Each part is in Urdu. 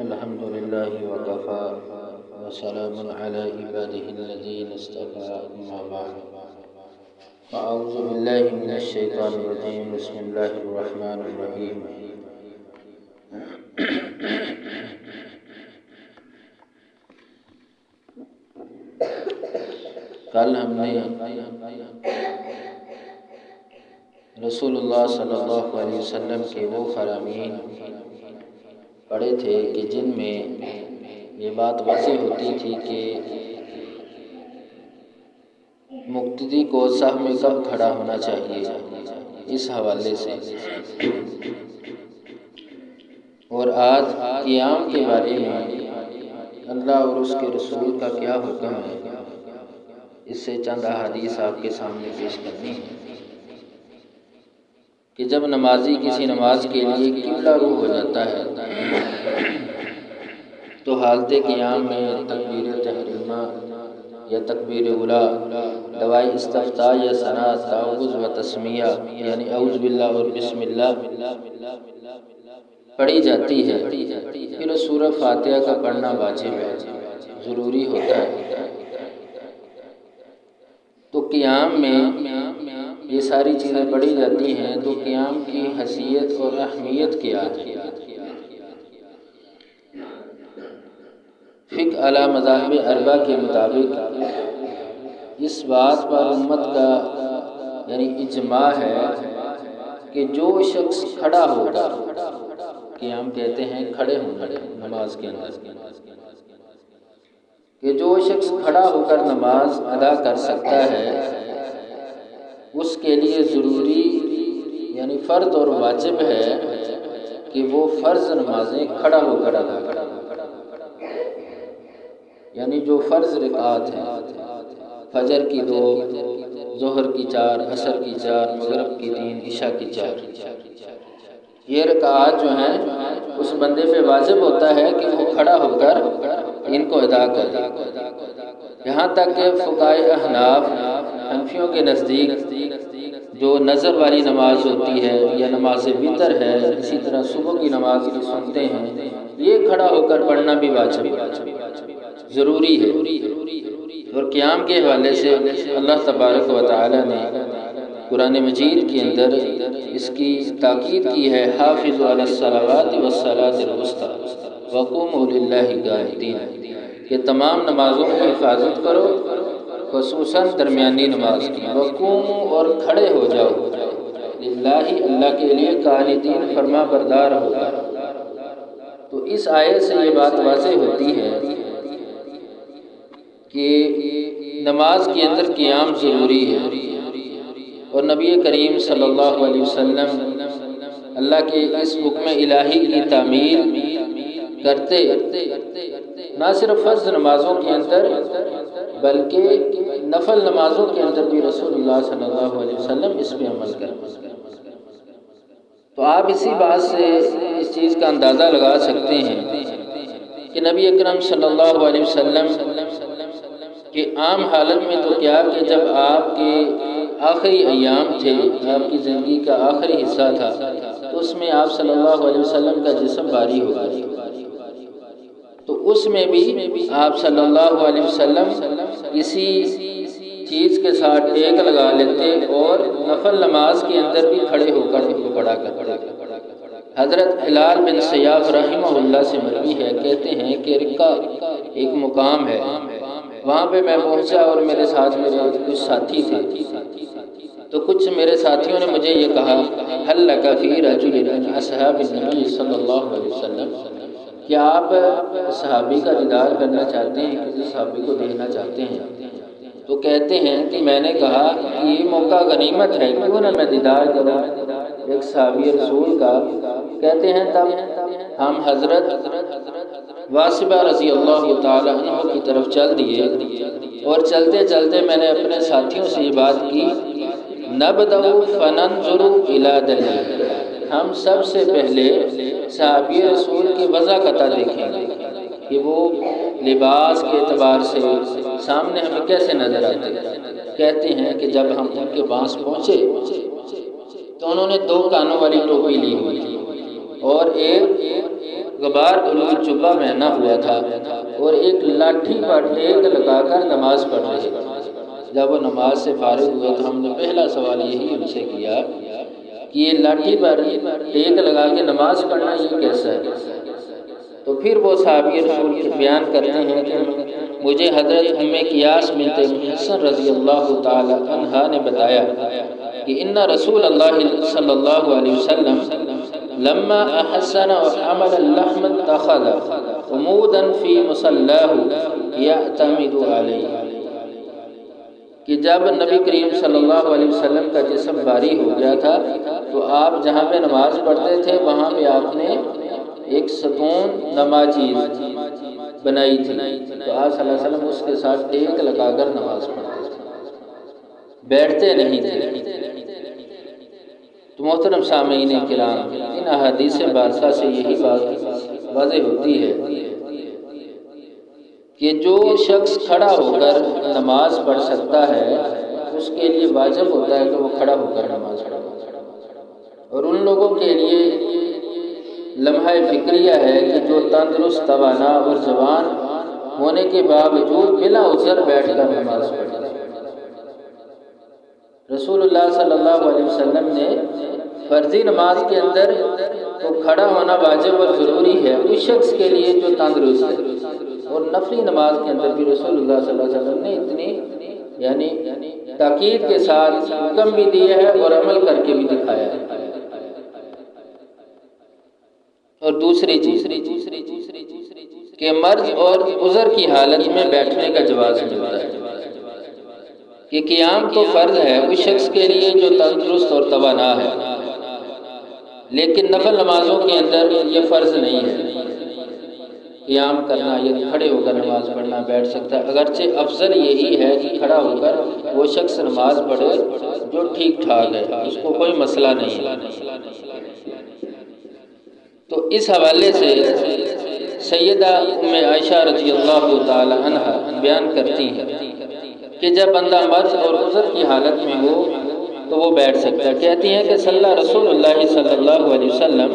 الحمد لله وكفى وسلام على عباده الذين اصطفى أما بعد فأعوذ بالله من الشيطان الرجيم بسم الله الرحمن الرحيم کل ہم نے رسول اللہ صلی اللہ علیہ وسلم کے وہ فرامین پڑھے تھے کہ جن میں یہ بات واضح ہوتی تھی کہ مقتدی کو صف میں کب کھڑا ہونا چاہیے، اس حوالے سے۔ اور آج قیام کے بارے میں اللہ اور اس کے رسول کا کیا حکم ہے، اس سے چند احادیث آپ کے سامنے پیش کرنی ہے کہ جب نمازی کسی نماز کے لیے قبلہ رو ہو جاتا ہے تو حالت قیام میں تکبیر تحریمہ یا تکبیر اولیٰ، دعائے استفتاح یا ثناء، تعوذ و تسمیہ یعنی اعوذ باللہ اور بسم اللہ پڑھی جاتی ہے۔ پھر سورہ فاتحہ کا پڑھنا واجب ہے، ضروری ہوتا ہے۔ تو قیام میں یہ ساری چیزیں پڑھی جاتی ہیں، تو قیام کی حیثیت اور اہمیت کیا ہے؟ فقہ علی مذاہب اربعہ کے مطابق اس بات پر امت کا یعنی اجماع ہے کہ جو شخص کھڑا ہوگا، قیام کہتے ہیں کھڑے ہونا نماز کے اندر، کہ جو شخص کھڑا ہو کر نماز ادا کر سکتا ہے اس کے لیے ضروری یعنی فرض اور واجب ہے کہ وہ فرض نمازیں کھڑا ہو کر ادا کرے، یعنی جو فرض رکعات ہیں، فجر کی 2، ظہر کی 4، عصر کی 4، مغرب کی 3، عشاء کی 4، یہ رکعات جو ہیں اس بندے پہ واجب ہوتا ہے کہ وہ کھڑا ہو کر ان کو ادا کرے۔ یہاں تک کہ فقہائے احناف، حنفیوں کے نزدیک جو نظر والی نماز ہوتی ہے یا نماز وتر ہے، اسی طرح صبح کی نماز کی سنتے ہیں، یہ کھڑا ہو کر پڑھنا بھی واجب ضروری ہے۔ اور قیام کے حوالے سے اللہ تبارک و تعالی نے قرآن مجید کے اندر اس کی تاکید کی ہے، حافظوا علی الصلوات والصلاۃ الوسطیٰ وقوموا للہ قانتین، کہ تمام نمازوں کی حفاظت کرو، خصوصاً درمیانی نماز کی، وقوموا اور کھڑے ہو جاؤ، للہ اللہ کے لیے قانتین فرما بردار ہو کر۔ تو اس آیت سے یہ بات واضح ہوتی ہے کہ نماز کے اندر قیام ضروری ہے، اور نبی کریم صلی اللہ علیہ وسلم اللہ کے اس حکم الہی کی تعمیل کرتے نہ صرف فرض نمازوں کے اندر بلکہ نفل نمازوں کے اندر بھی رسول اللہ صلی اللہ علیہ وسلم اس پہ عمل کرتے۔ تو آپ اسی بات سے اس چیز کا اندازہ لگا سکتے ہیں کہ نبی اکرم صلی اللہ علیہ وسلم کہ عام حالت میں تو کیا کہ جب آپ کے آخری ایام تھے، آپ کی زندگی کا آخری حصہ تھا، تو اس میں آپ صلی اللہ علیہ وسلم کا جسم بھاری ہو گیا، تو اس میں بھی آپ صلی اللہ علیہ وسلم اسی چیز کے ساتھ ٹیک لگا لیتے اور نفل نماز کے اندر بھی کھڑے ہو کر ان کو پڑھا کرتے۔ حضرت ہلال بن سیاف رحمہ اللہ سے مروی ہے، کہتے ہیں کہ رقہ ایک مقام ہے، وہاں پہ میں پہنچا اور میرے ساتھ میرے کچھ ساتھی تھے، تو کچھ میرے ساتھیوں نے مجھے یہ کہا، هل لك في رجل من اصحاب النبی صلی اللہ علیہ وسلم، کیا آپ صحابی کا دیدار کرنا چاہتے ہیں، کسی صحابی کو دیکھنا چاہتے ہیں؟ تو کہتے ہیں کہ میں نے کہا کہ یہ موقع غنیمت ہے، کیوں نہ میں دیدار کروں ایک صحابی رسول کا۔ کہتے ہیں تب ہم حضرت واصبہ رضی اللہ تعالیٰ عنہ کی طرف چل دیے، اور چلتے چلتے میں نے اپنے ساتھیوں سے یہ بات کی، نبدأ فننظر الی دلیل، ہم سب سے پہلے صحابی رسول کی وضاحت دیکھیں گے کہ وہ لباس کے اعتبار سے سامنے ہمیں کیسے نظر آتے ہیں۔ کہتے ہیں کہ جب ہم ان کے پاس پہنچے تو انہوں نے 2 کانوں والی ٹوپی لی ہوئی تھی اور ایک غبار آلود جبہ پہنا ہوا تھا اور ایک لاٹھی پر ٹیک لگا کر نماز پڑھ رہے تھے۔ جب وہ نماز سے فارغ ہوئے تو ہم نے پہلا سوال یہی ان سے کیا کہ یہ لاٹھی پر ٹیک لگا کے نماز پڑھنا یہ کیسا ہے؟ تو پھر وہ صحابی رسول بیان کرتے ہیں کہ مجھے حضرت ام قیاس بنت محصن رضی اللہ تعالی عنہا نے بتایا کہ ان رسول اللہ صلی اللہ علیہ وسلم لما احسن وحمل اللحم اتخذ عمودا فی مصلاہ یعتمد علیہ، کہ جب نبی کریم صلی اللہ علیہ وسلم کا جسم باری ہو گیا تھا تو آپ جہاں پہ نماز پڑھتے تھے وہاں پہ آپ نے ایک ستون نما چیز بنائی تھی، تو آپ صلی اللہ علیہ وسلم اس کے ساتھ ٹیک لگا کر نماز پڑھتے تھے، بیٹھتے نہیں تھے۔ تو محترم سامعین کرام، ان احادیث بارکہ سے یہی بات واضح ہوتی ہے کہ جو شخص کھڑا ہو کر نماز پڑھ سکتا ہے اس کے لیے واجب ہوتا ہے کہ وہ کھڑا ہو کر نماز پڑھے، اور ان لوگوں کے لیے لمحہ فکریہ ہے کہ جو تندرست، توانا اور جوان ہونے کے باوجود بلا عذر بیٹھ کر نماز پڑھے۔ رسول اللہ صلی اللہ علیہ وسلم نے فرضی نماز کے اندر تو کھڑا ہونا واجب اور ضروری ہے اس شخص کے لیے جو تندرست ہے، اور نفلی نماز کے اندر بھی رسول اللہ صلی اللہ علیہ وسلم نے اتنی تاکید کے ساتھ حکم بھی دیا ہے اور عمل کر کے بھی دکھایا ہے۔ اور دوسری چیز کہ مرض اور عذر کی حالت میں بیٹھنے کا جواز ملتا ہے، کہ قیام تو فرض ہے اس شخص کے لیے جو تندرست اور توانا ہے، لیکن نفل نمازوں کے اندر یہ فرض نہیں ہے قیام کرنا یا کھڑے ہو کر نماز پڑھنا، بیٹھ سکتا ہے، اگرچہ افضل یہی ہے کہ کھڑا ہو کر وہ شخص نماز پڑھے جو ٹھیک ٹھاک ہے، اس کو کوئی مسئلہ نہیں ہے۔ تو اس حوالے سے سیدہ ام عائشہ رضی اللہ تعالی عنہ بیان کرتی ہیں کہ جب بندہ مرض اور عذر کی حالت میں ہو تو وہ بیٹھ سکتا ہے۔ کہتی ہیں کہ صلی رسول اللہ صلی اللہ علیہ وسلم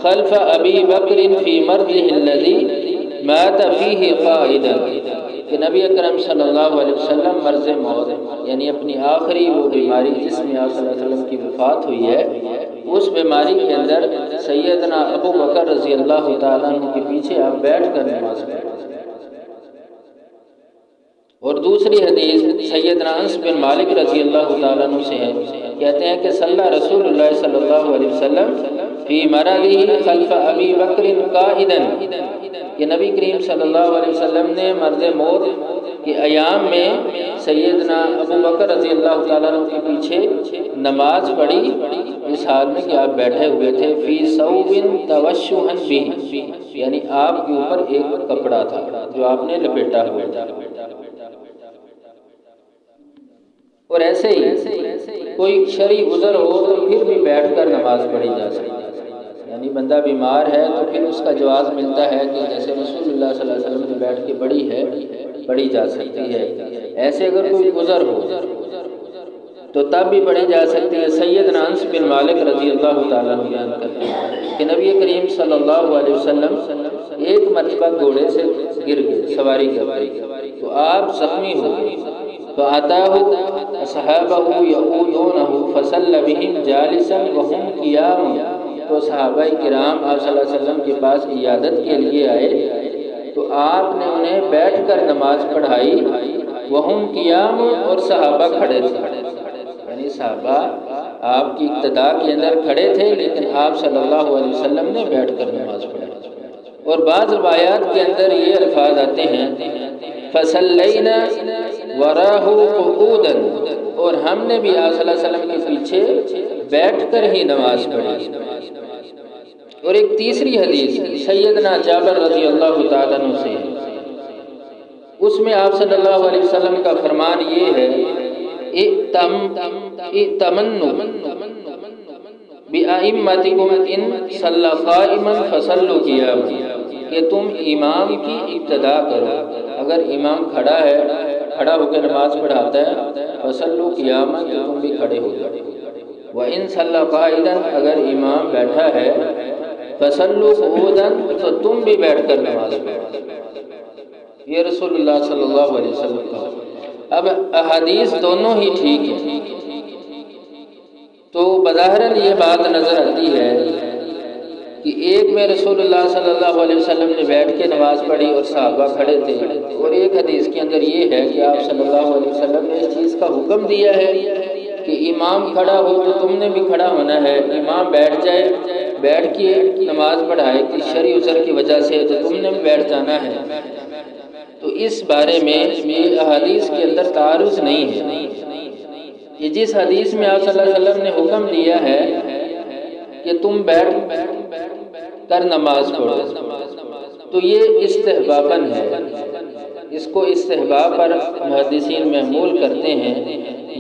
خلف ابی بکر فی مرضه الذی مات فیہ قائدا، کہ نبی اکرم صلی اللہ علیہ وسلم مرض موت یعنی اپنی آخری وہ بیماری جس میں آپ صلی اللہ علیہ وسلم کی وفات ہوئی ہے، اس بیماری کے اندر سیدنا ابو بکر رضی اللہ تعالیٰ عنہ کے پیچھے آپ بیٹھ کر نماز پڑھیں۔ اور دوسری حدیث سیدنا انس بن مالک رضی اللہ تعالیٰ عنہ سے ہے، کہتے ہیں کہ صلی رسول اللہ صلی اللہ علیہ وسلم فی مرضہ خلف ابی بکر قائدا، کہ نبی کریم صلی اللہ علیہ وسلم نے مرض موت کے ایام میں سیدنا ابو بکر رضی اللہ تعالیٰ عنہ کے پیچھے نماز پڑھی اس حال میں کہ آپ بیٹھے ہوئے تھے، فی ثوب توشحا بہ، یعنی آپ کے اوپر ایک کپڑا تھا جو آپ نے لپیٹا ہوا تھا۔ اور ایسے ہی کوئی شرعی عذر ہو تو پھر بھی بیٹھ کر نماز پڑھی جا سکتی ہے، یعنی بندہ بیمار ہے تو پھر اس کا جواز ملتا ہے کہ جیسے رسول اللہ صلی اللہ علیہ وسلم نے بیٹھ کے پڑھی جا سکتی ہے۔ ایسے اگر کوئی عذر ہو تو تب بھی پڑھی جا سکتی ہے۔ سیدنا انس بن مالک رضی اللہ تعالیٰ عنہ بیان کرتے ہیں کہ نبی کریم صلی اللہ علیہ وسلم ایک مرتبہ گھوڑے سے گر گئے سواری کرتے تو آپ زخمی ہو گئے، فَأَتَاهُ أَصْحَابَهُ يَعُودُونَهُ فَصَلَّ بِهِمْ جَالِسًا وَهُمْ قِيَامٌ، تو صحابہ کرام آپ صلی اللہ علیہ وسلم کے پاس عیادت کے لیے آئے تو آپ نے انہیں بیٹھ کر نماز پڑھائی، وَهُمْ قِيَامٌ، اور صحابہ کھڑے تھے، یعنی صحابہ آپ کی اقتداء کے اندر کھڑے تھے لیکن آپ صلی اللہ علیہ وسلم نے بیٹھ کر نماز پڑھائی۔ اور بعض روایات کے اندر یہ الفاظ آتے ہیں فَصَلَّيْنَا وَرَاهُ قُعُودًا، اور ہم نے بھی آپ صلی اللہ علیہ وسلم کے پیچھے بیٹھ کر ہی نماز پڑھی۔ اور ایک تیسری حدیث سیدنا جابر رضی اللہ تعالیٰ عنہ سے ہے، اس میں آپ صلی اللہ علیہ وسلم کا فرمان یہ ہے ائتمنوا بِأَئِمَّتِكُمْ إِن صَلَّى قَائِمًا فَصَلُّوا قِيَامًا، کہ تم امام کی اقتداء کرو، اگر امام کھڑا ہے کھڑا ہو کے نماز پڑھاتا ہے فَصَلُّوا قِيَامًا، تو تم بھی کھڑے ہو جاؤ، وَإِن صَلَّى قَائِدًا، اگر امام بیٹھا ہے فصلوا قعودا، تو تم بھی بیٹھ کر نماز پڑھو۔ یہ رسول اللہ صلی اللہ علیہ وسلم کا۔ اب احادیث دونوں ہی ٹھیک ہیں، تو بظاہر یہ بات نظر آتی ہے کہ ایک میں رسول اللہ صلی اللہ علیہ وسلم نے بیٹھ کے نماز پڑھی اور صحابہ کھڑے تھے، اور ایک حدیث کے اندر یہ ہے کہ آپ صلی اللہ علیہ وسلم نے اس چیز کا حکم دیا ہے کہ امام کھڑا ہو تو تم نے بھی کھڑا ہونا ہے، امام بیٹھ جائے، بیٹھ کے نماز پڑھائے کہ شرعی عذر کی وجہ سے تو تم نے بھی بیٹھ جانا ہے۔ تو اس بارے میں یہ احادیث کے اندر تعارض نہیں ہے کہ جس حدیث میں آپ صلی اللہ علیہ وسلم نے حکم دیا ہے کہ تم بیٹھ کر نماز پڑھو، تو یہ استحباباً ہے، اس کو استحباب پر محدثین محمول کرتے ہیں،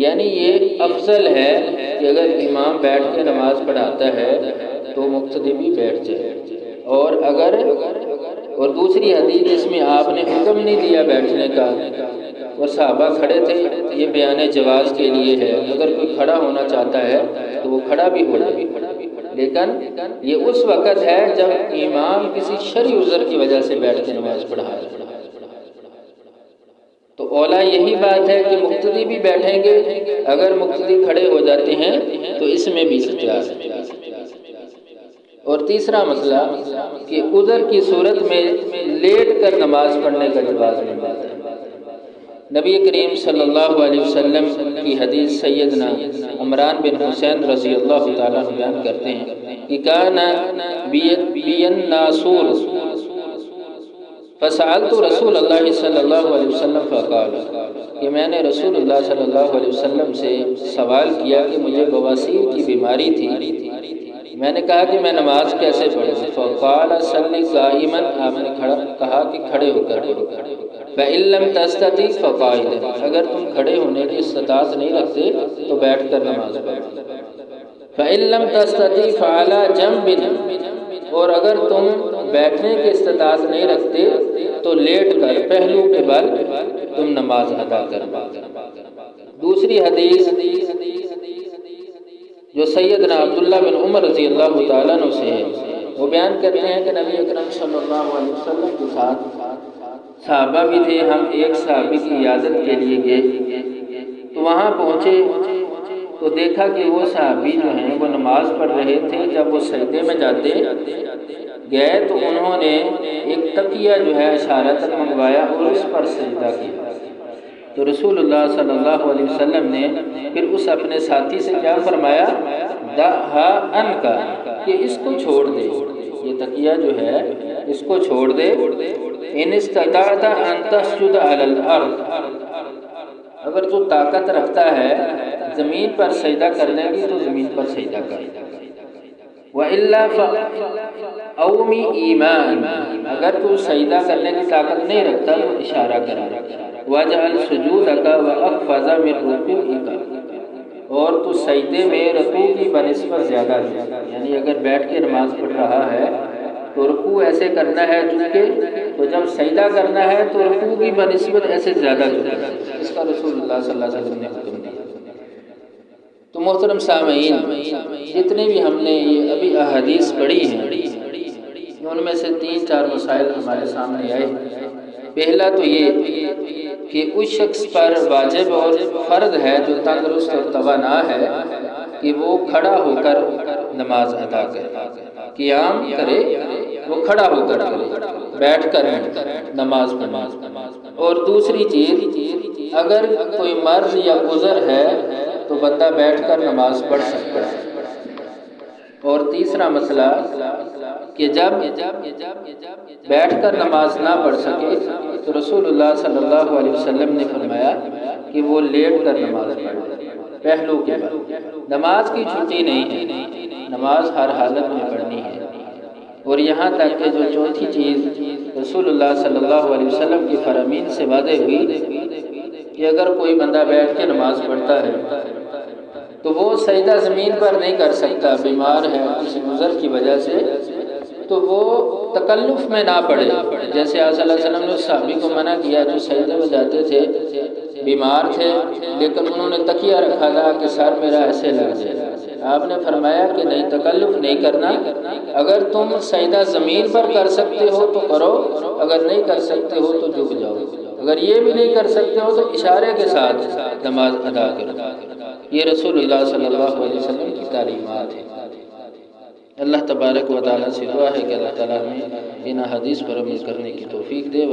یعنی یہ افضل ہے کہ اگر امام بیٹھ کے نماز پڑھاتا ہے تو مقتدی بھی بیٹھ جائے، اور دوسری حدیث جس میں آپ نے حکم نہیں دیا بیٹھنے کا اور صحابہ کھڑے تھے، یہ بیان جواز کے لیے ہے، اگر کوئی کھڑا ہونا چاہتا ہے تو وہ کھڑا بھی ہو جائے، لیکن یہ اس وقت ہے جب امام کسی شرعی عذر کی وجہ سے بیٹھ کے نماز پڑھا رہا ہے۔ تو اولا یہی بات ہے کہ مقتدی بھی بیٹھیں گے، اگر مقتدی کھڑے ہو جاتے ہیں تو اس میں بھی اختیار ہے۔ اور تیسرا مسئلہ کہ عذر کی صورت میں لیٹ کر نماز پڑھنے کا جواز نہیں ملتا۔ نبی کریم صلی اللہ علیہ وسلم کی حدیث سیدنا عمران بن حسین رضی اللہ تعالیٰ عنہ بیان کرتے ہیں کہ کان بی الناسور فسألت رسول اللہ صلی اللہ علیہ وسلم فقال، کہ میں نے رسول اللہ صلی اللہ علیہ وسلم سے سوال کیا کہ مجھے بواسیر کی بیماری تھی، میں نے کہا کہ میں نماز کیسے پڑھوں؟ فقال صلی قائما، آپ نے کہا کہ کھڑے ہو کر پڑھو۔ فإن لم تستطع فقاعدا، اگر تم کھڑے ہونے کی استطاعت نہیں رکھتے تو بیٹھ کر نماز پڑھو۔ فإن لم تستطع فعلى جنب، اور اگر تم بیٹھنے کی استطاعت نہیں رکھتے تو لیٹ کر پہلو کے بل تم نماز ادا کرو۔ دوسری حدیث جو سیدنا عبداللہ بن عمر رضی اللہ تعالیٰ عنہ سے ہے، وہ بیان کرتے ہیں کہ نبی اکرم صلی اللہ علیہ وسلم کے ساتھ صحابہ بھی تھے، ہم ایک صحابی کی عیادت کے لیے گئے، تو وہاں پہنچے تو دیکھا کہ وہ صحابی جو ہیں وہ نماز پڑھ رہے تھے، جب وہ سجدے میں جاتے گئے تو انہوں نے ایک تکیہ جو ہے اشارتاً منگوایا اور اس پر سجدہ کیا، تو رسول اللہ صلی اللہ علیہ وسلم نے پھر اس اپنے ساتھی سے کیا فرمایا، دعھا عنکا، کہ اس کو چھوڑ دے، یہ تکیہ جو ہے اس کو چھوڑ دے، ان استطاعت ان تسجد علی الارض، اگر تو طاقت رکھتا ہے زمین پر سجدہ کرنے کی تو زمین پر سجدہ کر، وَإِلَّا فَأَوْمِ ایمان، اگر تو سجدہ کرنے کی طاقت نہیں رکھتا تو اشارہ کرا، وَجَعَلْ سُجُودَكَ وَأَخْفَضَ مِنْ رُكُوعِكَ، اور تو سجدے میں رکوع کی بنسبت زیادہ ہے، یعنی اگر بیٹھ کے نماز پڑھ رہا ہے تو رکوع ایسے کرنا ہے جھک کے، تو جب سجدہ کرنا ہے تو رکوع کی بنسبت ایسے زیادہ جھکنا ہے، اس کا رسول اللہ صلی اللہ علیہ وسلم نے حکم دیا۔ تو محترم سامعین، جتنے بھی ہم نے یہ ابھی احادیث پڑھی ہیں ان میں سے 3-4 مسائل ہمارے سامنے آئے۔ پہلا تو یہ کہ اس شخص پر واجب اور فرض ہے جو تندرست اور توانا ہے کہ وہ کھڑا ہو کر نماز ادا کرے، قیام کرے، وہ کھڑا ہو کر کرے، بیٹھ کر نماز پڑھے۔ اور دوسری چیز، اگر کوئی مرض یا عذر ہے تو بندہ بیٹھ کر نماز پڑھ سکتا ہے۔ اور تیسرا مسئلہ کہ جب بیٹھ کر نماز نہ پڑھ سکے تو رسول اللہ صلی اللہ علیہ وسلم نے فرمایا کہ وہ لیٹ کر نماز پڑھے، پہلو کے بعد۔ نماز کی چھٹی نہیں ہے، نماز ہر حالت میں پڑھنی ہے۔ اور یہاں تک کہ جو چوتھی چیز رسول اللہ صلی اللہ علیہ وسلم کی فرامین سے واضح ہوئی کہ اگر کوئی بندہ بیٹھ کے نماز پڑھتا ہے تو وہ سجدہ زمین پر نہیں کر سکتا، بیمار ہے کسی عذر کی وجہ سے، تو وہ تکلف میں نہ پڑے، جیسے آپ صلی اللہ علیہ وسلم نے اس صحابی کو منع کیا جو سجدے میں جاتے تھے، بیمار تھے لیکن انہوں نے تکیہ رکھا تھا کہ سر میرا ایسے لگ جائے، آپ نے فرمایا کہ نہیں، تکلف نہیں کرنا، اگر تم سجدہ زمین پر کر سکتے ہو تو کرو، اگر نہیں کر سکتے ہو تو جھک جاؤ، اگر یہ بھی نہیں کر سکتے ہو تو اشارے کے ساتھ نماز ادا کرو۔ یہ رسول اللہ صلی اللہ علیہ وسلم کی تعلیمات ہیں۔ اللہ تبارک و تعالیٰ سے دعا ہے کہ اللہ تعالیٰ ہمیں ان حدیث پر عمل کرنے کی توفیق دے۔